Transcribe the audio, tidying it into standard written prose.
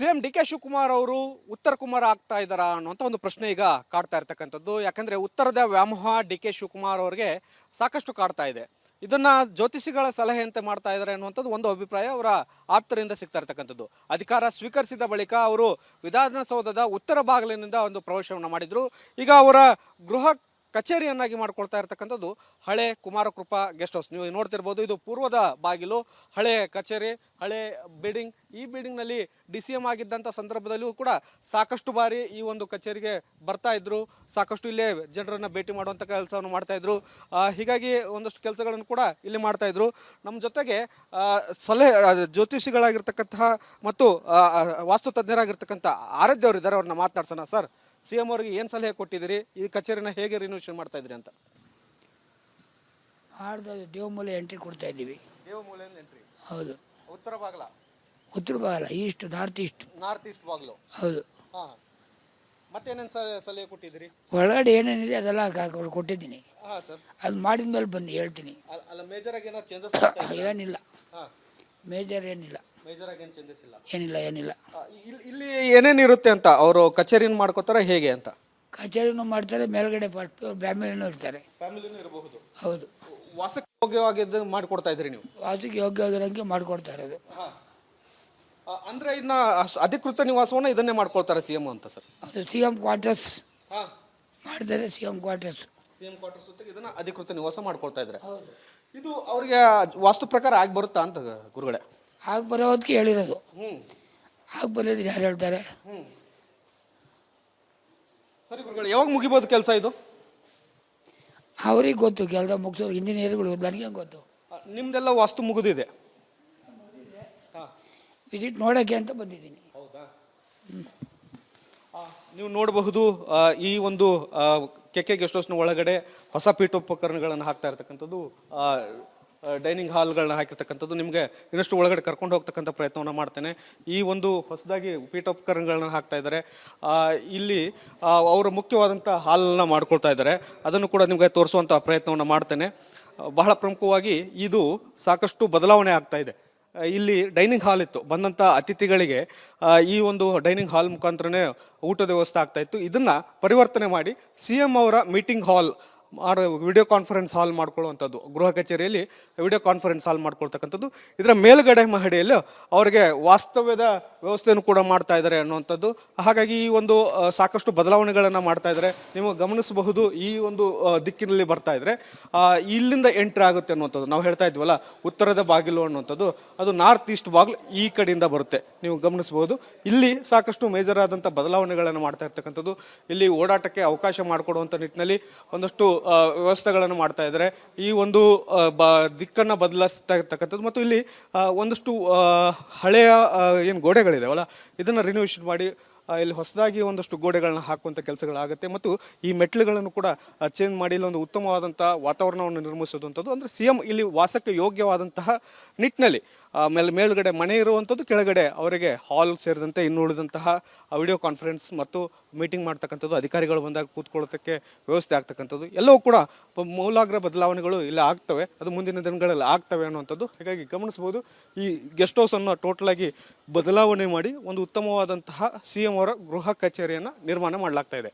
CM D K Shivakumar ಅವರು ಉತ್ತರ ಕುಮಾರ್ ಆಗ್ತಾ ಇದ್ದಾರಾ ಅನ್ನುವಂಥ ಒಂದು ಪ್ರಶ್ನೆ ಈಗ ಕಾಡ್ತಾ ಇರ್ತಕ್ಕಂಥದ್ದು. ಯಾಕಂದ್ರೆ ಉತ್ತರದ ವ್ಯಾಮೋಹ ಡಿ ಕೆ ಶಿವಕುಮಾರ್ ಅವರಿಗೆ ಸಾಕಷ್ಟು ಕಾಡ್ತಾ ಇದೆ. ಇದನ್ನ ಜ್ಯೋತಿಷಿಗಳ ಸಲಹೆಯಂತೆ ಮಾಡ್ತಾ ಇದ್ದಾರೆ ಅನ್ನುವಂಥದ್ದು ಒಂದು ಅಭಿಪ್ರಾಯ ಅವರ ಆಪ್ತರಿಂದ ಸಿಗ್ತಾ ಇರ್ತಕ್ಕಂಥದ್ದು. ಅಧಿಕಾರ ಸ್ವೀಕರಿಸಿದ ಬಳಿಕ ಅವರು ವಿಧಾನಸೌಧದ ಉತ್ತರ ಬಾಗಿಲಿನಿಂದ ಒಂದು ಪ್ರವೇಶವನ್ನು ಮಾಡಿದ್ರು. ಈಗ ಅವರ ಗೃಹ ಕಚೇರಿಯನ್ನಾಗಿ ಮಾಡ್ಕೊಳ್ತಾ ಇರ್ತಕ್ಕಂಥದ್ದು ಹಳೆ ಕುಮಾರಕೃಪಾ ಗೆಸ್ಟ್ ಹೌಸ್. ನೀವು ನೋಡ್ತಿರ್ಬೋದು, ಇದು ಪೂರ್ವದ ಬಾಗಿಲು, ಹಳೆ ಕಚೇರಿ, ಹಳೆ ಬಿಲ್ಡಿಂಗ್. ಈ ಬಿಲ್ಡಿಂಗ್ನಲ್ಲಿ DCM ಆಗಿದ್ದಂಥ ಸಂದರ್ಭದಲ್ಲೂ ಕೂಡ ಸಾಕಷ್ಟು ಬಾರಿ ಈ ಒಂದು ಕಚೇರಿಗೆ ಬರ್ತಾ ಇದ್ರು, ಸಾಕಷ್ಟು ಇಲ್ಲೇ ಜನರನ್ನು ಭೇಟಿ ಮಾಡುವಂಥ ಕೆಲಸವನ್ನು ಮಾಡ್ತಾ ಇದ್ರು. ಹೀಗಾಗಿ ಒಂದಷ್ಟು ಕೆಲಸಗಳನ್ನು ಕೂಡ ಇಲ್ಲಿ ಮಾಡ್ತಾ ಇದ್ರು. ನಮ್ಮ ಜೊತೆಗೆ ಜ್ಯೋತಿಷಿಗಳಾಗಿರ್ತಕ್ಕಂತಹ ಮತ್ತು ವಾಸ್ತು ತಜ್ಞರಾಗಿರ್ತಕ್ಕಂಥ ಆರಾಧ್ಯ ಅವರು ಇದ್ದಾರೆ. ಅವ್ರನ್ನ ಮಾತನಾಡ್ಸೋಣ. ಸರ್, CM ಅವರಿಗೆ ಏನು ಸಲಹೆ ಕೊಟ್ಟಿದ್ದೀರಿ? ಈ ಕಚೇರಿನ ಹೇಗೆ ರಿನೋವೇಷನ್ ಮಾಡ್ತಾ ಇದ್ರಿ ಅಂತ? ದೇವಮೂಲೆ ಎಂಟ್ರಿ ಕೊಡ್ತಾ ಇದ್ದೀವಿ. ದೇವಮೂಲೆಯಿಂದ ಎಂಟ್ರಿ? ಹೌದು. ಉತ್ತರ ಬಾಗಲ? ಉತ್ತರ ಬಾಗಲ, ಈಸ್ಟ್, ನಾರ್ತ್ ಈಸ್ಟ್ ಬಾಗಿಲು. ಹೌದು. ಹಾಂ, ಮತ್ತೇನೇನು ಸಲಹೆ ಕೊಟ್ಟಿದ್ದೀರಿ? ಒಳಗಡೆ ಏನೇನಿದೆ ಅದೆಲ್ಲ ಕೊಟ್ಟಿದ್ದೀನಿ. ಹಾಂ ಸರ್. ಅದು ಮಾಡಿದ ಮೇಲೆ ಬನ್ನಿ ಹೇಳ್ತೀನಿ. ಅಲ್ಲ, ಮೇಜರ್ ಆಗಿ ಏನಾದ್ರು ಚೇಂಜಸ್ ಏನಿಲ್ಲ. ಹಾಂ, ಮೇಜರ್ ಏನಿಲ್ಲ. ಮೇಜರ್ ಆಗಿ ಏನು ಚೇಂಜಸ್ ಇಲ್ಲ? ಏನಿಲ್ಲ. ಇಲ್ಲಿ ಏನೇನು ಇರುತ್ತೆ ಅಂತ ಅವರು ಕಚೇರಿನ ಮಾಡ್ಕೋತಾರೆ ಹೇಗೆ ಅಂತ? ಕಚೇರಿನೂ ಮಾಡ್ತಾರೆ, ಮೇಲ್ಗಡೆ ಫ್ಯಾಮಿಲಿನೂ ಇರ್ತಾರೆ. ಫ್ಯಾಮಿಲಿನೂ ಇರಬಹುದು. ಹೌದು. ವಾಸಕ್ಕೆ ಯೋಗ್ಯವಾಗಿದ್ದು ಮಾಡಿಕೊಡ್ತಾ ಇದ್ರಿ ನೀವು? ವಾಸಕ್ಕೆ ಯೋಗ್ಯವಾಗಿರೋಂಗೆ ಮಾಡಿಕೊಡ್ತಾ ಇರೋದು. ಹಾಂ, ಅಂದರೆ ಇನ್ನು ಅಧಿಕೃತ ನಿವಾಸವನ್ನು ಇದನ್ನೇ ಮಾಡ್ಕೊಳ್ತಾರೆ CM ಅಂತ ಸರ್? ಅದು CM ಕ್ವಾರ್ಟರ್ಸ್. ಹಾಂ, ಮಾಡಿದ್ದಾರೆ. CM ಕ್ವಾರ್ಟರ್ಸ್ ಜೊತೆಗೆ ಇದನ್ನು ಅಧಿಕೃತ ನಿವಾಸ ಮಾಡ್ಕೊಳ್ತಾ ಇದ್ದಾರೆ. ಇದು ಅವ್ರಿಗೆ ವಾಸ್ತು ಪ್ರಕಾರ ಆಗಿ ಬರುತ್ತಾ ಅಂತ ಗುರುಗಳೇ? ಆಗ ಬರೋದಕ್ಕೆ ಹೇಳಿರೋದು. ಆಗ ಬರೋದು ಯಾರು ಹೇಳ್ತಾರೆ? ಸರಿ ಗುರುಗಳು, ಯಾವಾಗ ಮುಗಿಬೋದು ಕೆಲಸ ಇದು? ಅವ್ರಿಗೆ ಗೊತ್ತು, ಕೆಲಸ ಮುಗಿಸೋರು ಇಂಜಿನಿಯರ್ಗಳು, ನನಗೆ ಗೊತ್ತು. ನಿಮ್ದೆಲ್ಲ ವಾಸ್ತು ಮುಗಿದಿದೆ? ವಿಸಿಟ್ ನೋಡೋಕ್ಕೆ ಅಂತ ಬಂದಿದ್ದೀನಿ. ಹೌದಾ? ನೀವು ನೋಡಬಹುದು, ಈ ಒಂದು KK ಗೆಸ್ಟ್ ಹೌಸ್ನ ಒಳಗಡೆ ಹೊಸ ಪೀಠೋಪಕರಣಗಳನ್ನು ಹಾಕ್ತಾ ಇರ್ತಕ್ಕಂಥದ್ದು, ಡೈನಿಂಗ್ ಹಾಲ್ಗಳನ್ನ ಹಾಕಿರ್ತಕ್ಕಂಥದ್ದು. ನಿಮಗೆ ಇನ್ನಷ್ಟು ಒಳಗಡೆ ಕರ್ಕೊಂಡು ಹೋಗ್ತಕ್ಕಂಥ ಪ್ರಯತ್ನವನ್ನು ಮಾಡ್ತೇನೆ. ಈ ಒಂದು ಹೊಸದಾಗಿ ಪೀಠೋಪಕರಣಗಳನ್ನ ಹಾಕ್ತಾ ಇದ್ದಾರೆ. ಇಲ್ಲಿ ಅವರು ಮುಖ್ಯವಾದಂಥ ಹಾಲನ್ನು ಮಾಡ್ಕೊಳ್ತಾ ಇದ್ದಾರೆ. ಅದನ್ನು ಕೂಡ ನಿಮಗೆ ತೋರಿಸುವಂಥ ಪ್ರಯತ್ನವನ್ನು ಮಾಡ್ತೇನೆ. ಬಹಳ ಪ್ರಮುಖವಾಗಿ ಇದು ಸಾಕಷ್ಟು ಬದಲಾವಣೆ ಆಗ್ತಾ ಇದೆ. ಇಲ್ಲಿ ಡೈನಿಂಗ್ ಹಾಲ್ ಇತ್ತು, ಬಂದಂಥ ಅತಿಥಿಗಳಿಗೆ ಈ ಒಂದು ಡೈನಿಂಗ್ ಹಾಲ್ ಮುಖಾಂತರನೇ ಊಟದ ವ್ಯವಸ್ಥೆ ಆಗ್ತಾ ಇತ್ತು. ಇದನ್ನು ಪರಿವರ್ತನೆ ಮಾಡಿ CM ಅವರ meeting hall video conference hall ಮಾಡ್ಕೊಳ್ಳುವಂಥದ್ದು, ಗೃಹ ಕಚೇರಿಯಲ್ಲಿ ವಿಡಿಯೋ ಕಾನ್ಫರೆನ್ಸ್ ಹಾಲ್ ಮಾಡ್ಕೊಳ್ತಕ್ಕಂಥದ್ದು. ಇದರ ಮೇಲುಗಡೆ ಮಹಡಿಯಲ್ಲಿ ಅವರಿಗೆ ವಾಸ್ತವ್ಯದ ವ್ಯವಸ್ಥೆಯನ್ನು ಕೂಡ ಮಾಡ್ತಾ ಇದ್ದಾರೆ ಅನ್ನುವಂಥದ್ದು. ಹಾಗಾಗಿ ಈ ಒಂದು ಸಾಕಷ್ಟು ಬದಲಾವಣೆಗಳನ್ನು ಮಾಡ್ತಾ ಇದ್ದಾರೆ. ನೀವು ಗಮನಿಸಬಹುದು, ಈ ಒಂದು ದಿಕ್ಕಿನಲ್ಲಿ ಬರ್ತಾ ಇದ್ರೆ ಇಲ್ಲಿಂದ ಎಂಟ್ರಿ ಆಗುತ್ತೆ ಅನ್ನುವಂಥದ್ದು. ನಾವು ಹೇಳ್ತಾ ಇದ್ವಲ್ಲ, ಉತ್ತರದ ಬಾಗಿಲು ಅನ್ನುವಂಥದ್ದು, ಅದು ನಾರ್ತ್ ಈಸ್ಟ್ ಬಾಗಿಲು ಈ ಕಡೆಯಿಂದ ಬರುತ್ತೆ. ನೀವು ಗಮನಿಸಬಹುದು, ಇಲ್ಲಿ ಸಾಕಷ್ಟು ಮೇಜರ್ ಆದಂಥ ಬದಲಾವಣೆಗಳನ್ನು ಮಾಡ್ತಾ ಇರ್ತಕ್ಕಂಥದ್ದು. ಇಲ್ಲಿ ಓಡಾಟಕ್ಕೆ ಅವಕಾಶ ಮಾಡಿಕೊಡುವಂಥ ನಿಟ್ಟಿನಲ್ಲಿ ಒಂದಷ್ಟು ವ್ಯವಸ್ಥೆಗಳನ್ನು ಮಾಡ್ತಾ ಇದ್ದಾರೆ. ಈ ಒಂದು ದಿಕ್ಕನ್ನು ಬದಲಿಸ್ತಾ ಇರ್ತಕ್ಕಂಥದ್ದು. ಮತ್ತು ಇಲ್ಲಿ ಒಂದಷ್ಟು ಹಳೆಯ ಏನು ಗೋಡೆಗಳಿದಾವಲ್ಲ, ಇದನ್ನು ರಿನೋವೇಷನ್ ಮಾಡಿ ಇಲ್ಲಿ ಹೊಸದಾಗಿ ಒಂದಷ್ಟು ಗೋಡೆಗಳನ್ನ ಹಾಕುವಂಥ ಕೆಲಸಗಳಾಗುತ್ತೆ. ಮತ್ತು ಈ ಮೆಟ್ಲುಗಳನ್ನು ಕೂಡ ಚೇಂಜ್ ಮಾಡಿ ಇಲ್ಲಿ ಒಂದು ಉತ್ತಮವಾದಂಥ ವಾತಾವರಣವನ್ನು ನಿರ್ಮಿಸೋದಂಥದ್ದು. ಅಂದರೆ CM ಇಲ್ಲಿ ವಾಸಕ್ಕೆ ಯೋಗ್ಯವಾದಂತಹ ನಿಟ್ಟಿನಲ್ಲಿ ಮೇಲುಗಡೆ ಮನೆ ಇರುವಂಥದ್ದು, ಕೆಳಗಡೆ ಅವರಿಗೆ ಹಾಲ್ ಸೇರಿದಂತೆ ಇನ್ನುಳಿದಂತಹ ವಿಡಿಯೋ ಕಾನ್ಫರೆನ್ಸ್ ಮತ್ತು ಮೀಟಿಂಗ್ ಮಾಡ್ತಕ್ಕಂಥದ್ದು, ಅಧಿಕಾರಿಗಳು ಬಂದಾಗ ಕೂತ್ಕೊಳ್ಳೋದಕ್ಕೆ ವ್ಯವಸ್ಥೆ ಆಗ್ತಕ್ಕಂಥದ್ದು ಎಲ್ಲವೂ ಕೂಡ ಮೂಲಾಗ್ರ ಬದಲಾವಣೆಗಳು ಇಲ್ಲಿ ಆಗ್ತವೆ. ಅದು ಮುಂದಿನ ದಿನಗಳಲ್ಲಿ ಆಗ್ತವೆ ಅನ್ನುವಂಥದ್ದು. ಹಾಗಾಗಿ ಗಮನಿಸ್ಬೋದು, ಈ ಗೆಸ್ಟ್ ಹೌಸನ್ನು ಟೋಟಲಾಗಿ ಬದಲಾವಣೆ ಮಾಡಿ ಒಂದು ಉತ್ತಮವಾದಂತಹ CM ಅವರ ಗೃಹ ಕಚೇರಿಯನ್ನು ನಿರ್ಮಾಣ ಮಾಡಲಾಗ್ತಾ ಇದೆ.